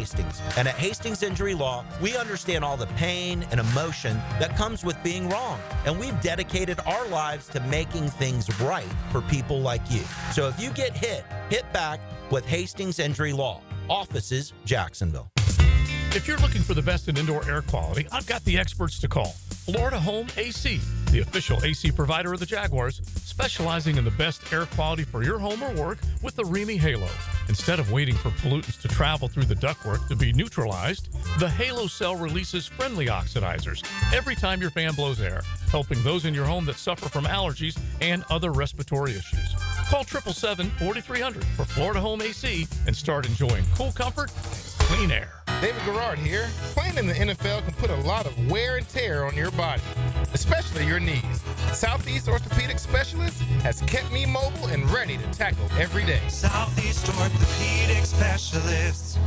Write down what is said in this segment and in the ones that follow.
Hastings. And at Hastings Injury Law, we understand all the pain and emotion that comes with being wrong. And we've dedicated our lives to making things right for people like you. So if you get hit back with Hastings Injury Law. Offices, Jacksonville. If you're looking for the best in indoor air quality, I've got the experts to call. Florida Home AC, the official AC provider of the Jaguars, specializing in the best air quality for your home or work with the Remy Halo. Instead of waiting for pollutants to travel through the ductwork to be neutralized, the Halo cell releases friendly oxidizers every time your fan blows air, helping those in your home that suffer from allergies and other respiratory issues. Call 777-4300 for Florida Home AC and start enjoying cool comfort and clean air. David Garrard here. Playing in the NFL can put a lot of wear and tear on your body, especially your knees. Southeast Orthopedic Specialist has kept me mobile and ready to tackle every day. Southeast Orthopedic Specialist.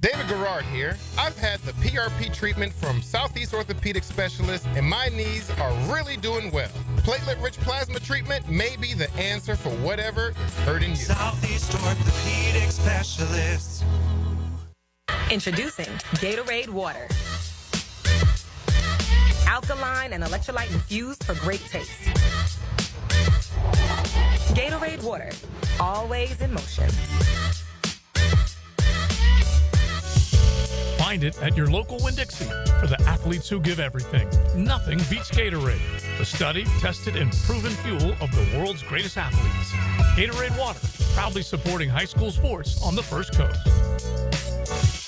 David Garrard here. I've had the PRP treatment from Southeast Orthopedic Specialist, and my knees are really doing well. Platelet-rich plasma treatment may be the answer for whatever is hurting you. Southeast Orthopedic Specialist. Introducing Gatorade Water. Alkaline and electrolyte infused for great taste. Gatorade Water, always in motion. Find it at your local Winn-Dixie. For the athletes who give everything, nothing beats Gatorade. The studied, tested, and proven fuel of the world's greatest athletes. Gatorade Water, proudly supporting high school sports on the First Coast.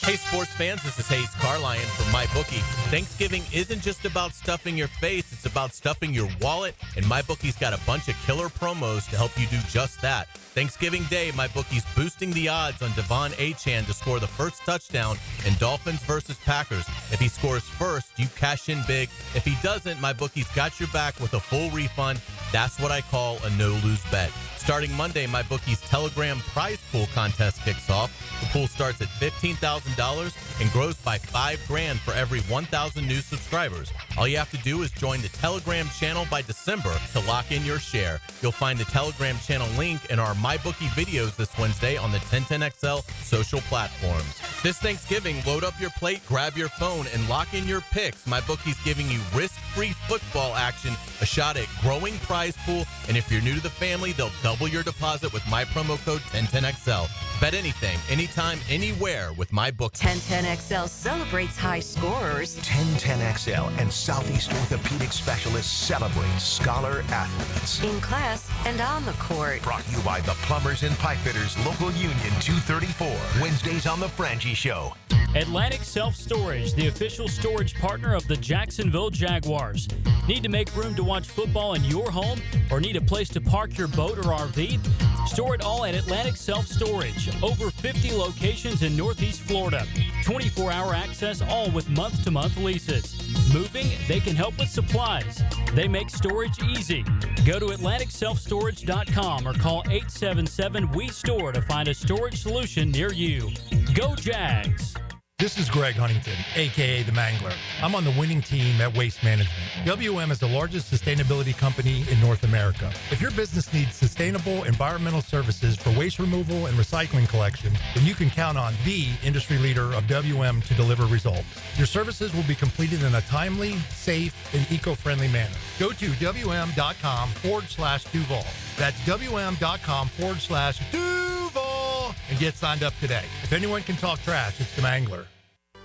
Hey sports fans, this is Hayes Carlion from MyBookie. Thanksgiving isn't just about stuffing your face, it's about stuffing your wallet, and MyBookie's got a bunch of killer promos to help you do just that. Thanksgiving Day, MyBookie's boosting the odds on Devon Achane to score the first touchdown in Dolphins versus Packers. If he scores first, you cash in big. If he doesn't, MyBookie's got your back with a full refund. That's what I call a no-lose bet. Starting Monday, MyBookie's Telegram prize pool contest kicks off. The pool starts at $15,000 and grows by $5,000 for every 1,000 new subscribers. All you have to do is join the Telegram channel by December to lock in your share. You'll find the Telegram channel link in our MyBookie videos this Wednesday on the 1010XL social platforms. This Thanksgiving, load up your plate, grab your phone, and lock in your picks. MyBookie's giving you risk-free football action, a shot at growing prize pool, and if you're new to the family, they'll double your deposit with my promo code 1010XL. Bet anything, anytime, anywhere with MyBookie. 1010XL celebrates high scorers. 1010XL and Southeast Orthopedic Specialists celebrate scholar athletes. In class and on the court. Brought to you by the Plumbers and Pipefitters Local Union 234. Wednesdays on The Frangie Show. Atlantic Self-Storage, the official storage partner of the Jacksonville Jaguars. Need to make room to watch football in your home or need a place to park your boat or RV? Store it all at Atlantic Self-Storage. Over 50 locations in Northeast Florida. 24-hour access, all with month-to-month leases. Moving? They can help with supplies. They make storage easy. Go to AtlanticSelfStorage.com or call 877-WE-STORE to find a storage solution near you. Go Jags! This is Greg Huntington, a.k.a. The Mangler. I'm on the winning team at Waste Management. WM is the largest sustainability company in North America. If your business needs sustainable environmental services for waste removal and recycling collection, then you can count on the industry leader of WM to deliver results. Your services will be completed in a timely, safe, and eco-friendly manner. Go to WM.com/Duval. That's WM.com/Duval and get signed up today. If anyone can talk trash, it's The Mangler.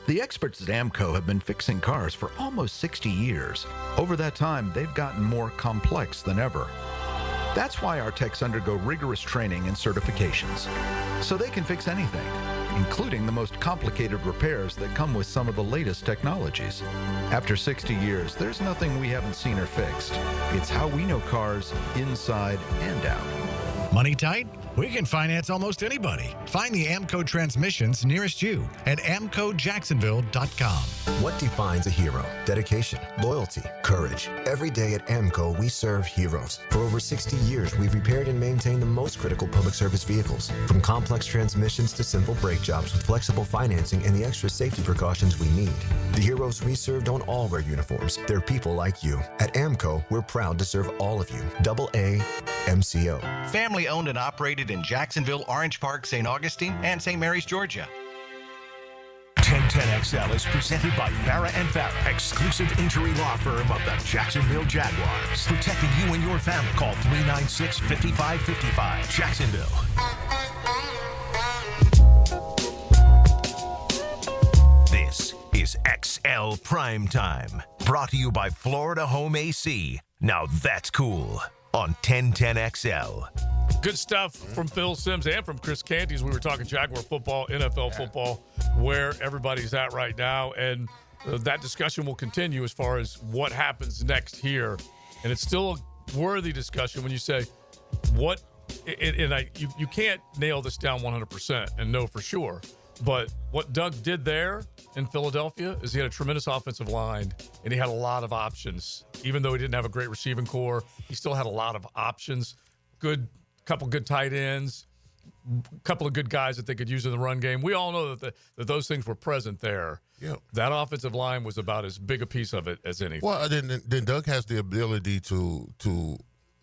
The experts at AMCO have been fixing cars for almost 60 years. Over that time, they've gotten more complex than ever. That's why our techs undergo rigorous training and certifications, so they can fix anything, including the most complicated repairs that come with some of the latest technologies. After 60 years, there's nothing we haven't seen or fixed. It's how we know cars inside and out. Money tight? We can finance almost anybody. Find the AMCO transmissions nearest you at amcojacksonville.com. What defines a hero? Dedication, loyalty, courage. Every day at AMCO, we serve heroes. For over 60 years, we've repaired and maintained the most critical public service vehicles. From complex transmissions to simple brake jobs with flexible financing and the extra safety precautions we need. The heroes we serve don't all wear uniforms. They're people like you. At AMCO, we're proud to serve all of you. AA MCO. Family owned and operated in Jacksonville, Orange Park, St. Augustine, and St. Mary's, Georgia. Prime 10 XL is presented by Farah & Farah, exclusive injury law firm of the Jacksonville Jaguars. Protecting you and your family. Call 396-5555. Jacksonville. This is XL Primetime. Brought to you by Florida Home AC. Now that's cool. On 1010 XL. Good stuff from Phil Simms and from Chris Canty as we were talking Jaguar football, NFL football, where everybody's at right now. And that discussion will continue as far as what happens next here. And it's still a worthy discussion when you say, you can't nail this down 100% and know for sure. But what Doug did there in Philadelphia is he had a tremendous offensive line, and he had a lot of options. Even though he didn't have a great receiving core, he still had a lot of options. Couple good tight ends, a couple of good guys that they could use in the run game. We all know that those things were present there. Yeah. That offensive line was about as big a piece of it as anything. Well, then Doug has the ability to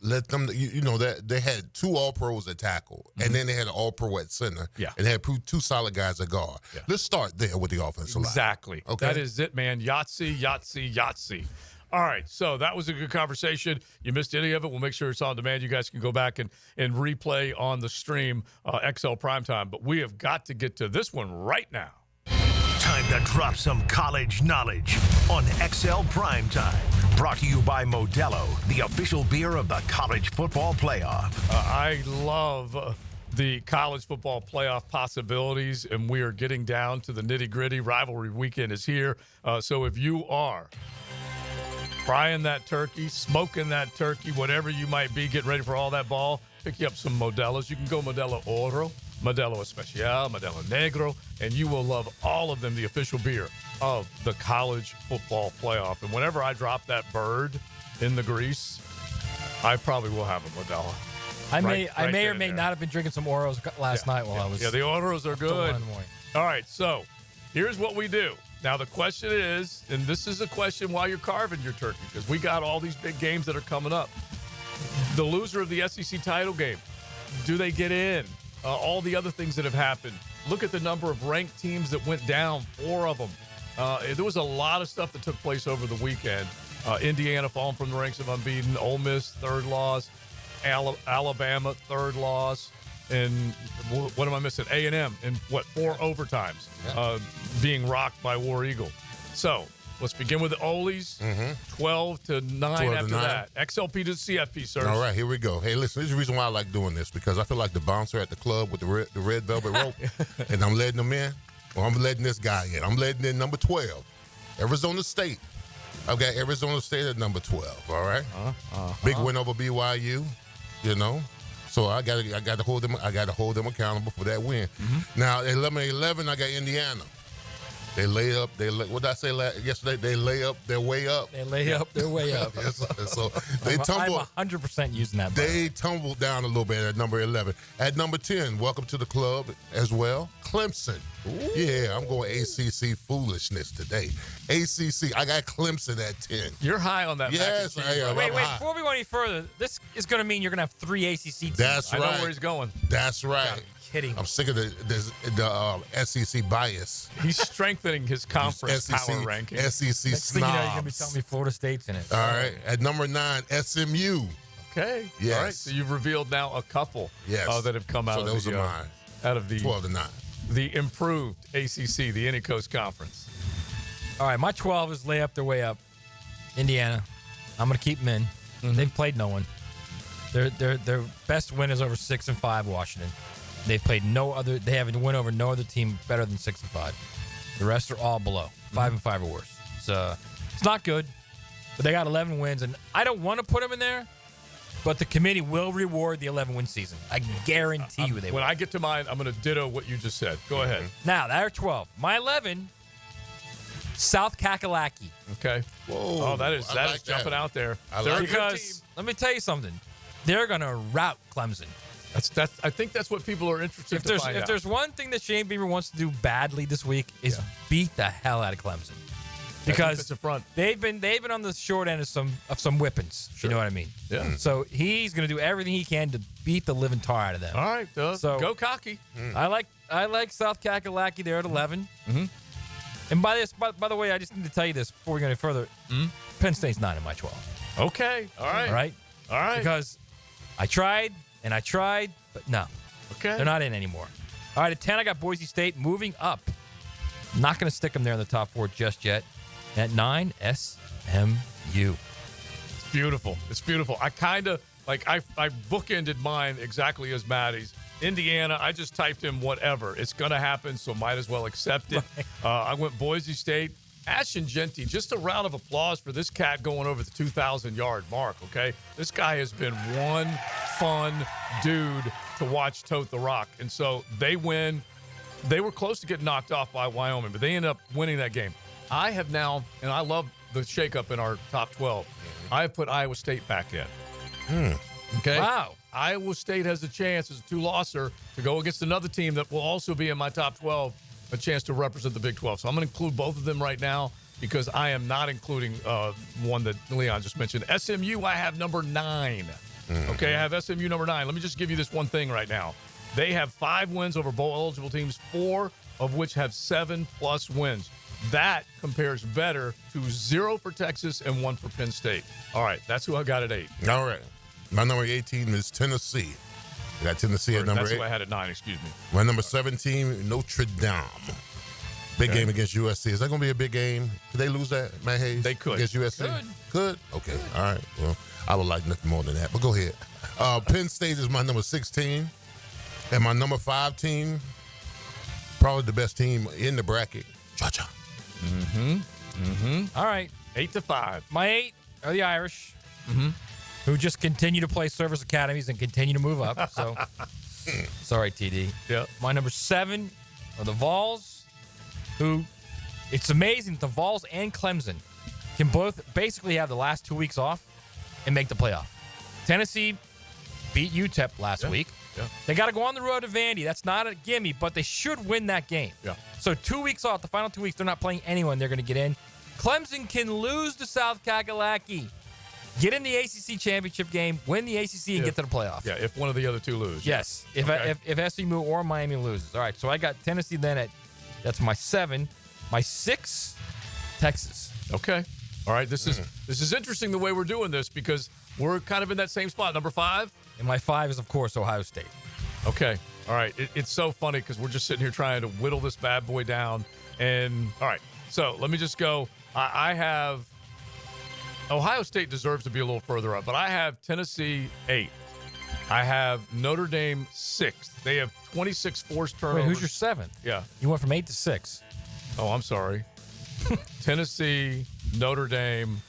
let them, that they had 2 All-Pros at tackle, and then they had an All-Pro at center, and they had 2 solid guys at guard. Yeah. Let's start there with the offensive line. Exactly. Okay. That is it, man. Yahtzee, Yahtzee, Yahtzee. All right, so that was a good conversation. You missed any of it, we'll make sure it's on demand. You guys can go back and replay on the stream, XL Primetime. But we have got to get to this one right now. Time to drop some college knowledge on XL Primetime. Brought to you by Modelo, the official beer of the College Football Playoff. I love the college football playoff possibilities, and we are getting down to the nitty-gritty. Rivalry weekend is here. So if you are frying that turkey, smoking that turkey, whatever you might be, getting ready for all that ball, pick you up some Modelos. You can go Modelo Oro, Modelo Especial, Modelo Negro, and you will love all of them, the official beer of the college football playoff. And whenever I drop that bird in the grease, I probably will have a Modelo. I may or may not have been drinking some Oros last night while I was. Yeah, the Oros are good. All right, so here's what we do. Now, the question is, and this is a question while you're carving your turkey, because we got all these big games that are coming up. The loser of the SEC title game, do they get in? All the other things that have happened. Look at the number of ranked teams that went down, 4 of them. There was a lot of stuff that took place over the weekend. Indiana falling from the ranks of unbeaten. Ole Miss, 3rd loss. Alabama, 3rd loss. And what am I missing? A&M in 4 overtimes, being rocked by War Eagle. So let's begin with the Olies. 12-9 after that. XLP to CFP, sir. All right, here we go. Hey, listen, this is the reason why I like doing this, because I feel like the bouncer at the club with the red velvet rope, and I'm letting them in. Well, I'm letting this guy in. I'm letting in number 12, Arizona State. I've got Arizona State at number 12. All right, big win over BYU. So I got to hold them. I got to hold them accountable for that win. Now, 11-11, I got Indiana. They lay up. What did I say yesterday? They lay up their way up. They lay up their way up. Yes, so they tumbled. I'm 100% using that. They tumbled down a little bit at number 11. At number 10, welcome to the club as well, Clemson. Ooh. Yeah, I'm going ACC foolishness today. ACC, I got Clemson at 10. You're high on that. Yes, I am. Wait, before we go any further, this is going to mean you're going to have 3 ACC teams. That's right. I know where he's going. That's right. Kidding. I'm sick of the SEC bias. He's strengthening his conference power ranking. SEC Next snobs. thing you know, you're going to be telling me Florida State's in it. All right. At number 9, SMU. Okay. Yes. All right. So you've revealed now a couple that have come out of those are mine. Out of the 12-9. The improved ACC, the Indy Coast Conference. All right. My 12 is lay up their way up. Indiana. I'm going to keep them in. They've played no one. Their best win is over 6-5 Washington. They've played no other. They haven't won over no other team better than 6-5. The rest are all below 5-5 or worse. It's not good, but they got 11 wins, and I don't want to put them in there, but the committee will reward the 11-win season. I guarantee you they will. When I get to mine, I'm going to ditto what you just said. Go ahead. Now, they're 12. My 11, South Kakalaki. Okay. Whoa. Oh, that is jumping out there. Because let me tell you something. They're going to rout Clemson. I think that's what people are interested to find out. If there's one thing that Shane Beamer wants to do badly this week is beat the hell out of Clemson, because they've been on the short end of some whippings. Sure. You know what I mean? Yeah. So he's going to do everything he can to beat the living tar out of them. All right, so go cocky. I like South Kakalaki. They're at 11. And by the way, I just need to tell you this before we go any further. Penn State's not in my 12. Okay. All right. All right. Because I tried, but no. Okay. They're not in anymore. All right, at 10, I got Boise State moving up. Not going to stick them there in the top 4 just yet. At 9, SMU. It's beautiful. It's beautiful. I kind of, I bookended mine exactly as Maddie's. Indiana, I just typed in whatever. It's going to happen, so might as well accept it. I went Boise State. Ashton Genty, just a round of applause for this cat going over the 2,000-yard mark, okay? This guy has been one fun dude to watch tote the rock. And so they win. They were close to getting knocked off by Wyoming, but they ended up winning that game. I have now, and I love the shakeup in our top 12, I have put Iowa State back in. Okay? Wow. Iowa State has a chance as a 2-losser to go against another team that will also be in my top 12, a chance to represent the Big 12. So I'm going to include both of them right now because I am not including one that Leon just mentioned. SMU, I have number 9. Okay, I have SMU number 9. Let me just give you this one thing right now. They have 5 wins over bowl-eligible teams, 4 of which have 7+ wins. That compares better to 0 for Texas and 1 for Penn State. All right, that's who I got at 8. All right. My number 18 is Tennessee. I got Tennessee at number 8. That's who I had at 9, excuse me. My number 17, Notre Dame. Big game against USC. Is that going to be a big game? Could they lose that, Matt Hayes? They could. Against USC? Could? Okay. All right. Well, I would like nothing more than that, but go ahead. Penn State is my number 16. And my number 5 team, probably the best team in the bracket, Georgia. All right. 8-5. My 8 are the Irish, who just continue to play service academies and continue to move up. So, sorry, TD. Yeah. My number 7 are the Vols, who, it's amazing the Vols and Clemson can both basically have the last 2 weeks off and make the playoff. Tennessee beat UTEP last week. Yeah. They got to go on the road to Vandy. That's not a gimme, but they should win that game. Yeah. So 2 weeks off, the final 2 weeks, they're not playing anyone. They're going to get in. Clemson can lose to South Kakalaki, get in the ACC championship game, win the ACC, and get to the playoff. Yeah, if one of the other two lose. Yes, Okay. if SMU or Miami loses. All right, so I got Tennessee then at, that's my 7. My 6, Texas. Okay. All right, this is interesting the way we're doing this because we're kind of in that same spot. Number 5? And my 5 is, of course, Ohio State. Okay. All right. It's so funny because we're just sitting here trying to whittle this bad boy down. And, all right, so let me just go. I have Ohio State deserves to be a little further up, but I have Tennessee 8th. I have Notre Dame 6th. They have 26 forced turnovers. Wait, who's your 7th? Yeah. You went from 8 to 6. Oh, I'm sorry. Tennessee, Notre Dame,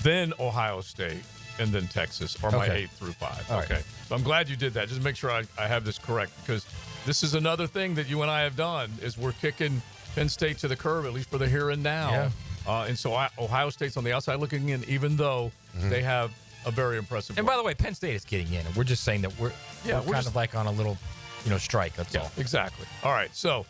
then Ohio State, and then Texas are my 8 through 5. All okay. right. So I'm glad you did that. Just make sure I have this correct because this is another thing that you and I have done is we're kicking Penn State to the curb, at least for the here and now. Yeah. And so Ohio State's on the outside looking in, even though they have a very impressive And by the way, Penn State is getting in. And we're just saying that we're kind just of like on a little, strike. That's all. Exactly. All right. So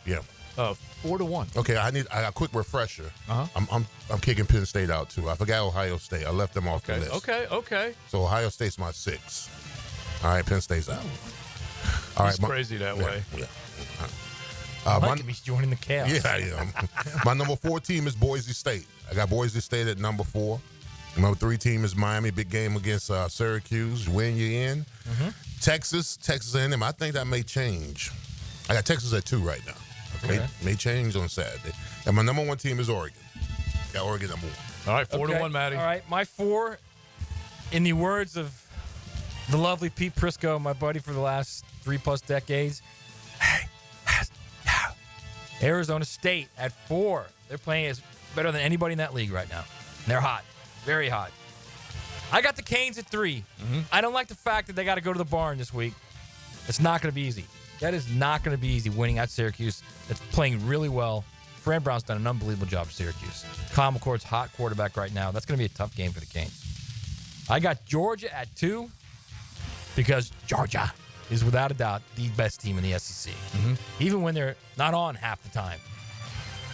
4-1. Okay, I got a quick refresher. I'm kicking Penn State out too. I forgot Ohio State. I left them off the list. Okay. So Ohio State's my 6. All right, Penn State's out. All It's right, crazy that way. Yeah. I like him. He's joining the chaos. Yeah, I am. My number 4 team is Boise State. I got Boise State at number 4. Number 3 team is Miami. Big game against Syracuse. Win, you in. Texas A&M. I think that may change. I got Texas at 2 right now. Okay. May change on Saturday. And my number 1 team is Oregon. Got Oregon number 1. All right, 4-1, Maddie. All right, my 4, in the words of the lovely Pete Prisco, my buddy for the last 3+ decades, Arizona State at 4. They're playing as better than anybody in that league right now. And they're hot, very hot. I got the Canes at 3. I don't like the fact that they got to go to the barn this week. It's not going to be easy. That is not going to be easy winning at Syracuse. That's playing really well. Fran Brown's done an unbelievable job at Syracuse. Kyle McCord's hot quarterback right now. That's going to be a tough game for the Canes. I got Georgia at 2 because Georgia is without a doubt the best team in the SEC, even when they're not on half the time.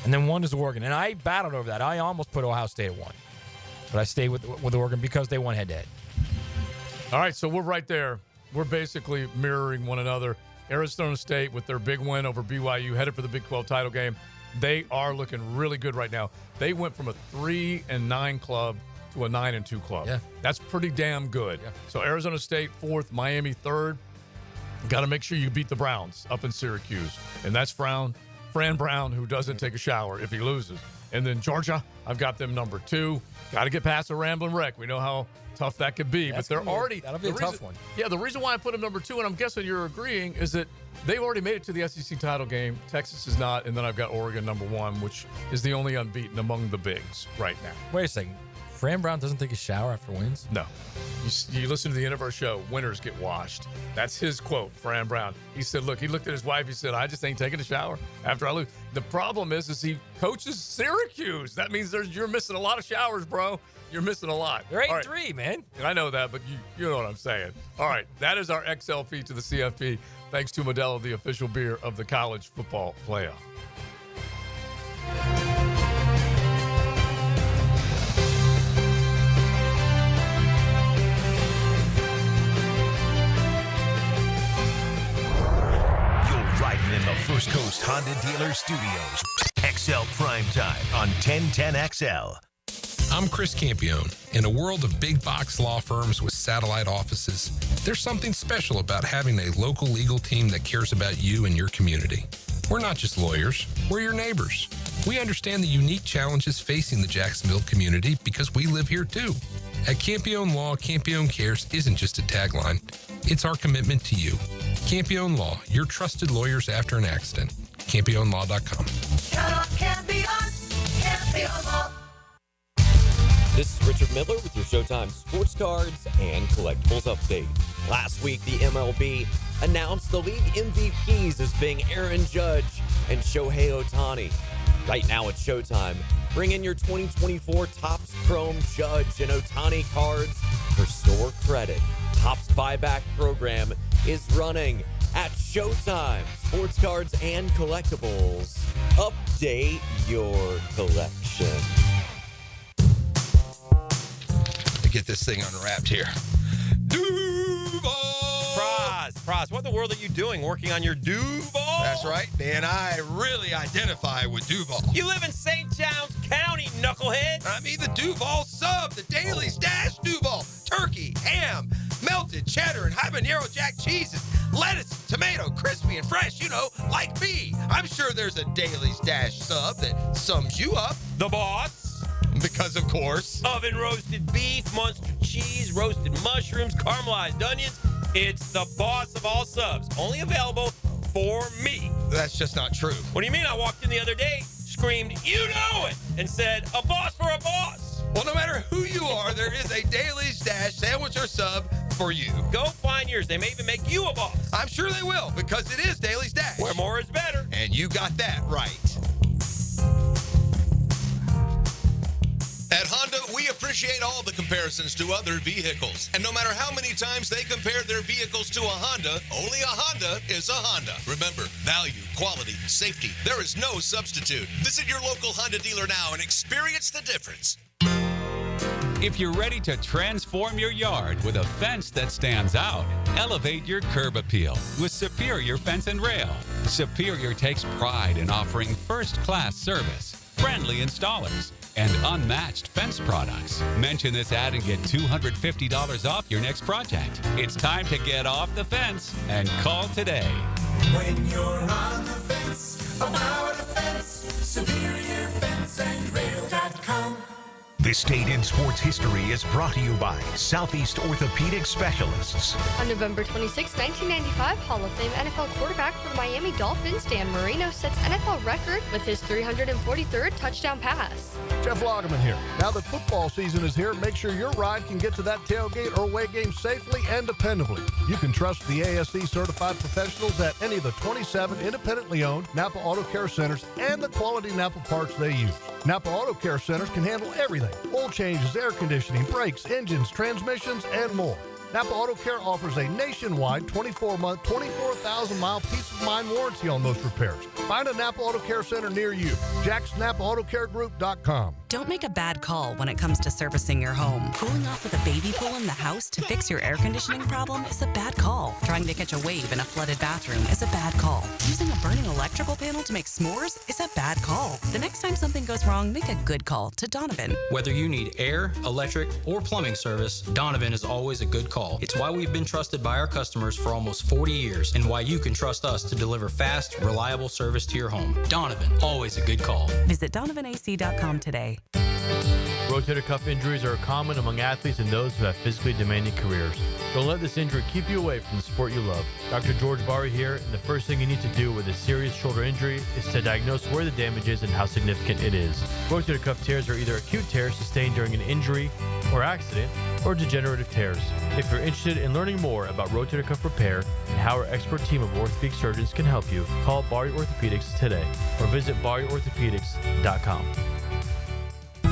And then 1 is Oregon. And I battled over that. I almost put Ohio State at 1. But I stayed with Oregon because they won head-to-head. All right, so we're right there. We're basically mirroring one another. Arizona State with their big win over BYU, headed for the Big 12 title game. They are looking really good right now. They went from a 3-9 club to a 9-2 club. Yeah. That's pretty damn good. Yeah. So Arizona State 4th, Miami 3rd. Got to make sure you beat the Browns up in Syracuse. And that's Fran Brown, who doesn't take a shower if he loses. And then Georgia, I've got them number 2. Got to get past the Ramblin' Wreck. We know how tough that could be. That's but they're already... That'll be a tough one. Yeah, the reason why I put them number 2, and I'm guessing you're agreeing, is that they've already made it to the SEC title game. Texas is not. And then I've got Oregon number 1, which is the only unbeaten among the bigs right now. Wait a second. Fran Brown doesn't take a shower after wins? No. You listen to the end of our show, winners get washed. That's his quote, Fran Brown. He said, look, he looked at his wife, he said, I just ain't taking a shower after I lose. The problem is he coaches Syracuse. That means you're missing a lot of showers, bro. You're missing a lot. They're 8-3, man. I know that, but you know what I'm saying. All right, that is our XLP to the CFP. Thanks to Modelo, the official beer of the college football playoff. In the First Coast Honda Dealer Studios, XL Primetime on 1010XL. I'm Chris Campione. In a world of big box law firms with satellite offices, there's something special about having a local legal team that cares about you and your community. We're not just lawyers, we're your neighbors. We understand the unique challenges facing the Jacksonville community because we live here too. At Campione Law, Campione Cares isn't just a tagline, it's our commitment to you. Campione Law, your trusted lawyers after an accident. CampioneLaw.com. Count on Campione Law. This is Richard Miller with your Showtime Sports Cards and Collectibles Update. Last week, the MLB announced the league MVPs as being Aaron Judge and Shohei Ohtani. Right now at Showtime, bring in your 2024 Topps Chrome Judge and Ohtani cards for store credit. Topps buyback program is running at Showtime. Sports cards and collectibles. Update your collection. To get this thing unwrapped here. Praz, what in the world are you doing working on your Duval? That's right, man. I really identify with Duval. You live in St. John's County, knucklehead. I mean the Duval sub, the Daily Stash Duval. Turkey, ham, melted cheddar, and habanero jack cheeses. Lettuce, tomato, crispy and fresh, like me. I'm sure there's a Daily Stash sub that sums you up. The boss. Because, of course. Oven roasted beef, Munster cheese, roasted mushrooms, caramelized onions. It's the boss of all subs. Only available for me. That's just not true. What do you mean? I walked in the other day, screamed, "You know it," and said, "A boss for a boss." Well, no matter who you are, there is a Daily Stash sandwich or sub for you. Go find yours. They may even make you a boss. I'm sure they will, because it is Daily Stash. Where more is better. And you got that right. At Honda, we appreciate all the comparisons to other vehicles. And no matter how many times they compare their vehicles to a Honda, only a Honda is a Honda. Remember, value, quality, safety, there is no substitute. Visit your local Honda dealer now and experience the difference. If you're ready to transform your yard with a fence that stands out, elevate your curb appeal with Superior Fence and Rail. Superior takes pride in offering first-class service, friendly installers, and unmatched fence products. Mention this ad and get $250 off your next project. It's time to get off the fence and call today. When you're on the fence, about the fence, SuperiorFenceandRail.com. This Day in Sports History is brought to you by Southeast Orthopedic Specialists. On November 26, 1995, Hall of Fame NFL quarterback for the Miami Dolphins, Dan Marino, sets NFL record with his 343rd touchdown pass. Jeff Lageman here. Now that football season is here, make sure your ride can get to that tailgate or away game safely and dependably. You can trust the ASC certified professionals at any of the 27 independently owned Napa Auto Care Centers and the quality Napa parts they use. Napa Auto Care Centers can handle everything: oil changes, air conditioning, brakes, engines, transmissions, and more. Napa Auto Care offers a nationwide 24-month, 24,000-mile peace-of-mind warranty on most repairs. Find a Napa Auto Care Center near you. JacksNapaAutoCareGroup.com. Don't make a bad call when it comes to servicing your home. Cooling off with a baby pool in the house to fix your air conditioning problem is a bad call. Trying to catch a wave in a flooded bathroom is a bad call. Using a burning electrical panel to make s'mores is a bad call. The next time something goes wrong, make a good call to Donovan. Whether you need air, electric, or plumbing service, Donovan is always a good call. It's why we've been trusted by our customers for almost 40 years and why you can trust us to deliver fast, reliable service to your home. Donovan, always a good call. Visit DonovanAC.com today. Rotator cuff injuries are common among athletes and those who have physically demanding careers. Don't let this injury keep you away from the sport you love. Dr. George Barry here, and the first thing you need to do with a serious shoulder injury is to diagnose where the damage is and how significant it is. Rotator cuff tears are either acute tears sustained during an injury or accident, or degenerative tears. If you're interested in learning more about rotator cuff repair and how our expert team of orthopedic surgeons can help you, call Barry Orthopedics today or visit barryorthopedics.com.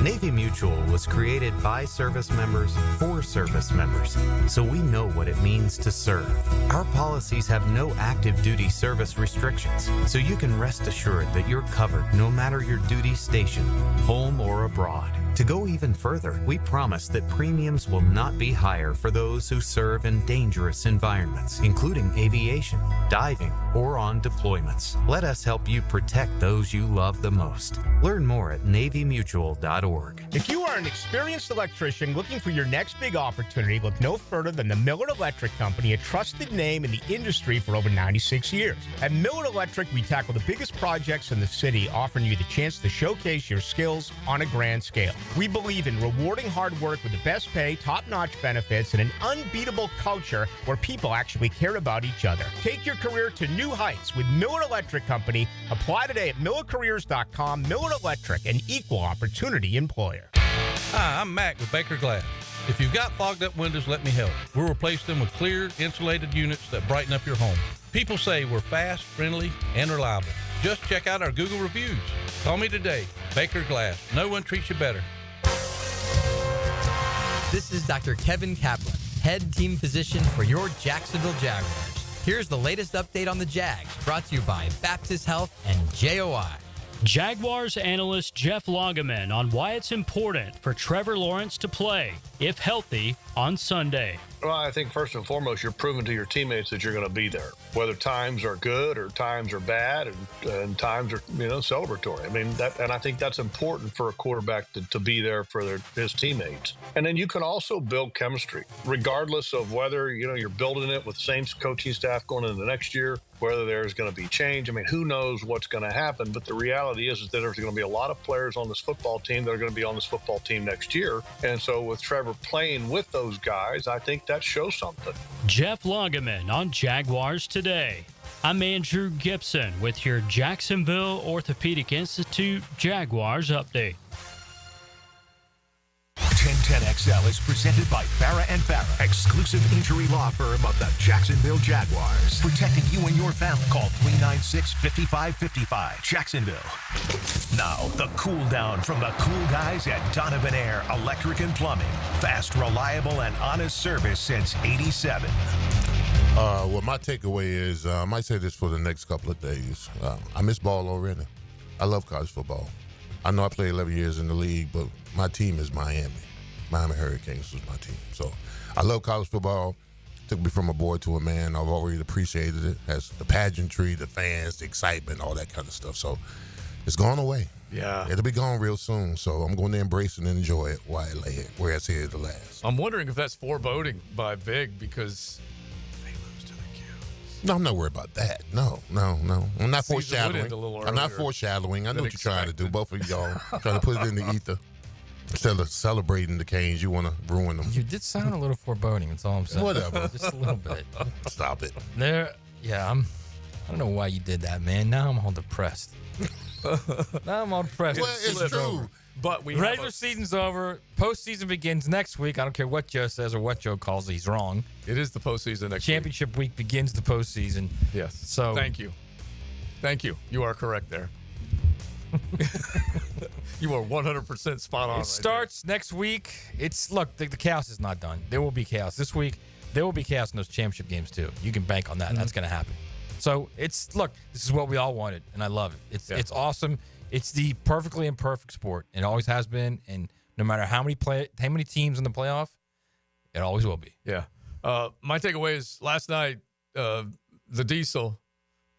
Navy Mutual was created by service members for service members, so we know what it means to serve. Our policies have no active duty service restrictions, so you can rest assured that you're covered no matter your duty station, home or abroad. To go even further, we promise that premiums will not be higher for those who serve in dangerous environments, including aviation, diving, or on deployments. Let us help you protect those you love the most. Learn more at NavyMutual.org. If you are an experienced electrician looking for your next big opportunity, look no further than the Miller Electric Company, a trusted name in the industry for over 96 years. At Miller Electric, we tackle the biggest projects in the city, offering you the chance to showcase your skills on a grand scale. We believe in rewarding hard work with the best pay, top-notch benefits, and an unbeatable culture where people actually care about each other. Take your career to new heights with Miller Electric Company. Apply today at millercareers.com. Miller Electric, an equal opportunity employer. Hi, I'm Mac with Baker Glass. If you've got fogged up windows, let me help. We'll replace them with clear, insulated units that brighten up your home. People say we're fast, friendly, and reliable. Just check out our Google reviews. Call me today. Baker Glass. No one treats you better. This is Dr. Kevin Kaplan, head team physician for your Jacksonville Jaguars. Here's the latest update on the Jags, brought to you by Baptist Health and JOI. Jaguars analyst Jeff Loggeman on why it's important for Trevor Lawrence to play, if healthy, on Sunday. Well, I think first and foremost, you're proving to your teammates that you're going to be there, whether times are good or times are bad and times are, celebratory. I mean, and I think that's important for a quarterback to be there for his teammates. And then you can also build chemistry, regardless of whether, you're building it with the same coaching staff going into the next year, whether there's going to be change. I mean, who knows what's going to happen? But the reality is that there's going to be a lot of players on this football team that are going to be on this football team next year. And so with Trevor playing with those guys, I think that shows something. Jeff Loggeman on Jaguars Today. I'm Andrew Gibson with your Jacksonville Orthopedic Institute Jaguars update. 1010XL is presented by Farah & Farah, exclusive injury law firm of the Jacksonville Jaguars. Protecting you and your family. Call 396-5555. Jacksonville. Now, the cool down from the cool guys at Donovan Air Electric and Plumbing. Fast, reliable, and honest service since '87. Well, my takeaway is, I might say this for the next couple of days. I miss ball already. I love college football. I know I played 11 years in the league, but my team is Miami. Miami Hurricanes was my team. So I love college football. Took me from a boy to a man. I've already appreciated it. Has the pageantry, the fans, the excitement, all that kind of stuff. So it's gone away. Yeah. It'll be gone real soon. So I'm going to embrace and enjoy it while where it's here to last. I'm wondering if that's foreboding by Big because they lose to the Cowboys. No, I'm not worried about that. No. I'm not foreshadowing. I'm not earlier foreshadowing. I know what you're trying to do. expected. Both of y'all trying to put it in the ether. Instead of celebrating the Canes, you want to ruin them. You did sound a little foreboding. That's all I'm saying. Whatever. Just a little bit. Stop it. I don't know why you did that, man. Now I'm all depressed. Now I'm all depressed. Well, it's true. Over. But regular season's over. Postseason begins next week. I don't care what Joe says or what Joe calls it. He's wrong. It is the postseason next Championship week begins the postseason. Yes. So Thank you. You are correct there. You are 100% spot on. It starts next week. The chaos is not done. There will be chaos this week. there will be chaos in those championship games too. You can bank on that. Mm-hmm. That's going to happen. So this is what we all wanted, and I love it. It's awesome. It's the perfectly imperfect sport. It always has been, and no matter how many teams in the playoff, it always will be. Yeah. My takeaway is last night, the Diesel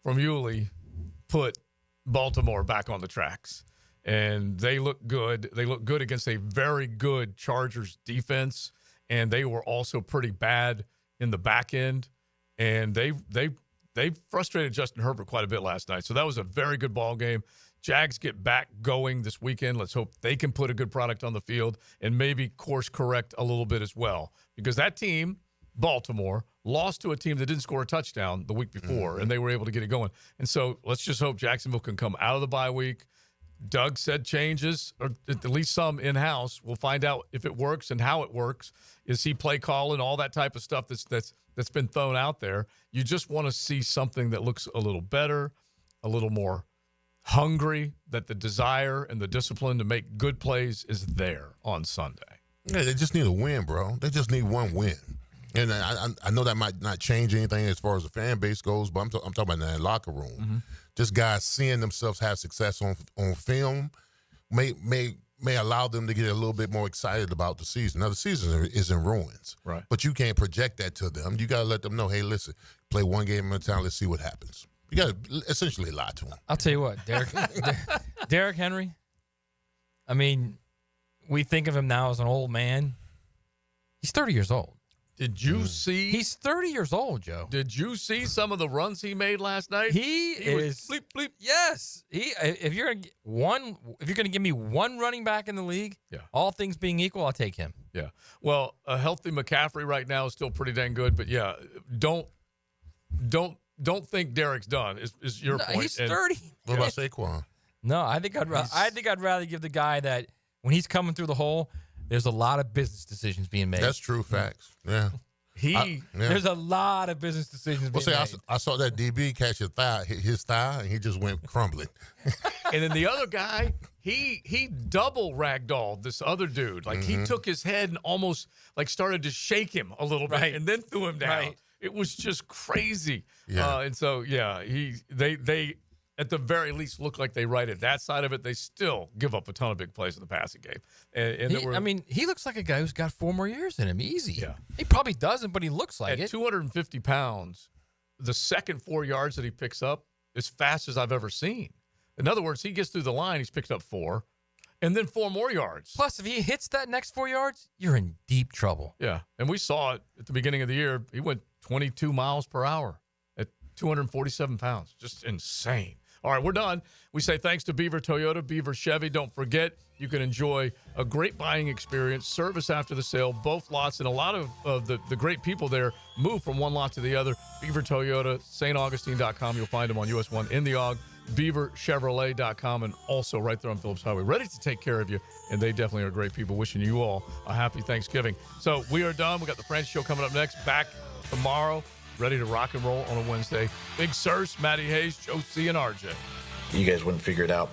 from Yulee put Baltimore back on the tracks, and they look good. They look good against a very good Chargers defense, and they were also pretty bad in the back end, and they frustrated Justin Herbert quite a bit last night. So that was a very good ball game. Jags get back going this weekend. Let's hope they can put a good product on the field and maybe course correct a little bit as well, because that team, Baltimore, lost to a team that didn't score a touchdown the week before, and they were able to get it going. And so let's just hope Jacksonville can come out of the bye week. Doug said changes, or at least some in-house. We'll find out if it works and how it works. Is he play calling, all that type of stuff that's been thrown out there. You just want to see something that looks a little better, a little more hungry, that the desire and the discipline to make good plays is there on Sunday. Yeah, they just need a win, bro. They just need one win. And I know that might not change anything as far as the fan base goes, but I'm talking about in that locker room. Mm-hmm. Just guys seeing themselves have success on film may allow them to get a little bit more excited about the season. Now, the season is in ruins. Right. But you can't project that to them. You got to let them know, hey, listen, play one game at a time. Let's see what happens. You got to essentially lie to them. I'll tell you what, Derrick Henry, I mean, we think of him now as an old man. He's 30 years old. Did you see? He's 30 years old, Joe. Did you see some of the runs he made last night? He is bleep, bleep. Yes. If you're gonna give me one running back in the league, all things being equal, I'll take him. Yeah. Well, a healthy McCaffrey right now is still pretty dang good, but yeah, don't think Derrick's done. Is your point? He's 30. What about Saquon? No, I think I'd rather give the guy that when he's coming through the hole, there's a lot of business decisions being made. That's true facts. Yeah. There's a lot of business decisions being made. I saw that DB catch his thigh, and he just went crumbling. And then the other guy, he double ragdolled this other dude. Like he took his head and almost like started to shake him a little bit, and then threw him down. Right. It was just crazy. Yeah. And so they at the very least look like they righted that side of it. They still give up a ton of big plays in the passing game. And he looks like a guy who's got 4 more years in him. Easy. Yeah. He probably doesn't, but he looks like at it. 250 pounds, the second 4 yards that he picks up as fast as I've ever seen. In other words, he gets through the line, he's picked up 4, and then 4 more yards. Plus, if he hits that next 4 yards, you're in deep trouble. Yeah, and we saw it at the beginning of the year. He went 22 miles per hour at 247 pounds. Just insane. All right, we're done. We say thanks to Beaver Toyota, Beaver Chevy. Don't forget, you can enjoy a great buying experience, service after the sale, both lots, and a lot of the great people there move from one lot to the other. Beaver Toyota, staugustine.com. You'll find them on US 1 in the AUG, beaverchevrolet.com, and also right there on Phillips Highway. Ready to take care of you, and they definitely are great people. Wishing you all a happy Thanksgiving. So we are done. We got the French Show coming up next. Back tomorrow. Ready to rock and roll on a Wednesday. Big Searcy, Matty Hayes, Joe C, and RJ. You guys wouldn't figure it out.